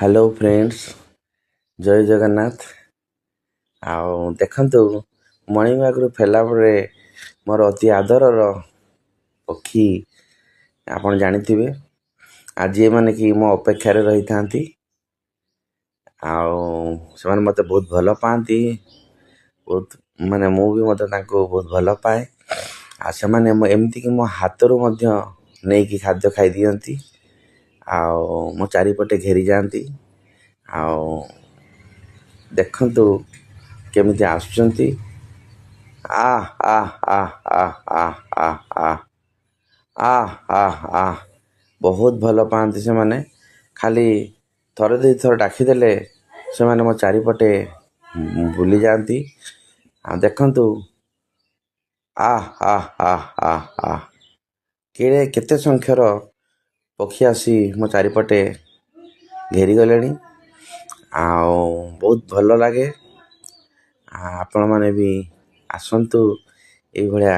Hello friends, जय जगन्नाथ। आउ देखंतु मणिबागରୁ ଫେରିଲା ପରେ ମୋର ଅତି ଆଦରର ପକ୍ଷୀ ଆପଣ ଜାଣିଥିବେ। ଆଜି ଏମାନେ କି ମୋ ଅପେକ୍ଷାରେ ରହିଥାନ୍ତି ଆଉ ସେମାନେ ମୋତେ ବହୁତ ଭଲ ପାଆନ୍ତି। ବହୁତ ମାନେ ମୁଁ ବି ମଧ୍ୟ ତାଙ୍କୁ ବହୁତ ଭଲ ପାଏ। ଆଉ ସେମାନେ ଏମିତିକି ମୋ ହାତରୁ ମଧ୍ୟ ନେଇକି ଖାଦ୍ୟ ଖାଇଦିଅନ୍ତି ଆଉ ମୋ ଚାରିପଟେ ଘେରି ଯାଆନ୍ତି। ଆଉ ଦେଖନ୍ତୁ କେମିତି ଆସୁଛନ୍ତି। ଆଃ ଆଃ ଆଃ ଆଃ ଆଃ ଆଃ ଆଃ ଆଃ ଆଃ ଆଃ ବହୁତ ଭଲ ପାଆନ୍ତି ସେମାନେ। ଖାଲି ଥରେ ଦୁଇ ଥର ଡାକିଦେଲେ ସେମାନେ ମୋ ଚାରିପଟେ ବୁଲି ଯାଆନ୍ତି। ଆଉ ଦେଖନ୍ତୁ ଆଃ ଆଃ ଆଃ ଆଃ ଆଃ କେତେ ସଂଖ୍ୟାର ପକ୍ଷୀ ଆସି ମୋ ଚାରିପଟେ ଘେରିଗଲେଣି। ଆଉ ବହୁତ ଭଲ ଲାଗେ। ଆପଣମାନେ ବି ଆସନ୍ତୁ, ଏଇଭଳିଆ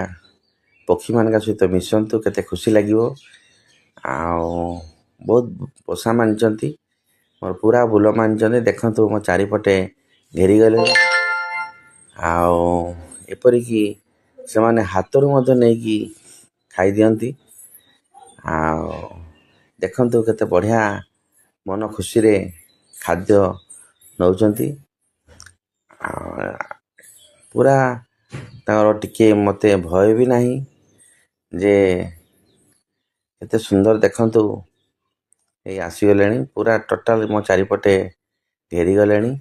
ପକ୍ଷୀମାନଙ୍କ ସହିତ ମିଶନ୍ତୁ, କେତେ ଖୁସି ଲାଗିବ। ଆଉ ବହୁତ ପୋଷା ମାନିଛନ୍ତି, ମୋର ପୁରା ବୁଲ ମାନିଛନ୍ତି। ଦେଖନ୍ତୁ ମୋ ଚାରିପଟେ ଘେରିଗଲେ। ଆଉ ଏପରିକି ସେମାନେ ହାତରୁ ମଧ୍ୟ ନେଇକି ଖାଇଦିଅନ୍ତି। ଆଉ ଦେଖନ୍ତୁ କେତେ ବଢ଼ିଆ ମନ ଖୁସିରେ ଖାଦ୍ୟ ନେଉଛନ୍ତି। ପୁରା ତାଙ୍କର ଟିକେ ମୋତେ ଭୟ ବି ନାହିଁ ଯେ ଏତେ ସୁନ୍ଦର। ଦେଖନ୍ତୁ ଏଇ ଆସିଗଲେଣି, ପୁରା ଟୋଟାଲ ମୋ ଚାରିପଟେ ଘେରିଗଲେଣି।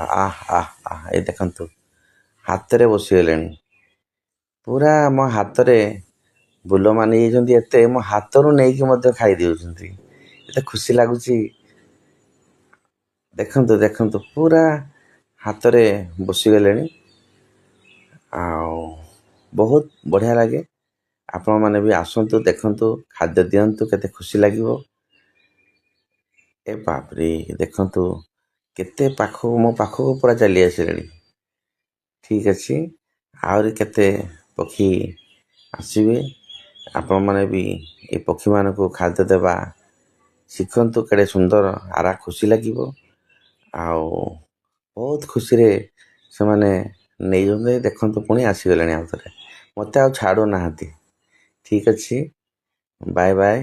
ଆଃ ଆଃ ଆଃ ଏଇ ଦେଖନ୍ତୁ ହାତରେ ବସିଗଲେଣି, ପୁରା ମୋ ହାତରେ ବୁଲ ମାନି ଯାଇଛନ୍ତି। ଏତେ ମୋ ହାତରୁ ନେଇକି ମଧ୍ୟ ଖାଇ ଦେଉଛନ୍ତି, ଏତେ ଖୁସି ଲାଗୁଛି। ଦେଖନ୍ତୁ ଦେଖନ୍ତୁ ପୁରା ହାତରେ ବସିଗଲେଣି। ଆଉ ବହୁତ ବଢ଼ିଆ ଲାଗେ। ଆପଣମାନେ ବି ଆସନ୍ତୁ, ଦେଖନ୍ତୁ, ଖାଦ୍ୟ ଦିଅନ୍ତୁ, କେତେ ଖୁସି ଲାଗିବ। ଏ ବାପରେ ଦେଖନ୍ତୁ କେତେ ପାଖକୁ ମୋ ପାଖକୁ ପୁରା ଚାଲି ଆସିଲେଣି। ଠିକ୍ ଅଛି, ଆହୁରି କେତେ ପକ୍ଷୀ ଆସିବେ। ଆପଣମାନେ ବି ଏ ପକ୍ଷୀମାନଙ୍କୁ ଖାଦ୍ୟ ଦେବା ଶିଖନ୍ତୁ। କେଡ଼େ ସୁନ୍ଦର ଆରା ଖୁସି ଲାଗିବ। ଆଉ ବହୁତ ଖୁସିରେ ସେମାନେ ନେଇଛନ୍ତି। ଦେଖନ୍ତୁ ପୁଣି ଆସିଗଲେଣି ଆଉ ଥରେ, ମୋତେ ଆଉ ଛାଡ଼ୁନାହାନ୍ତି। ଠିକ୍ ଅଛି, ବାଏ ବାଏ।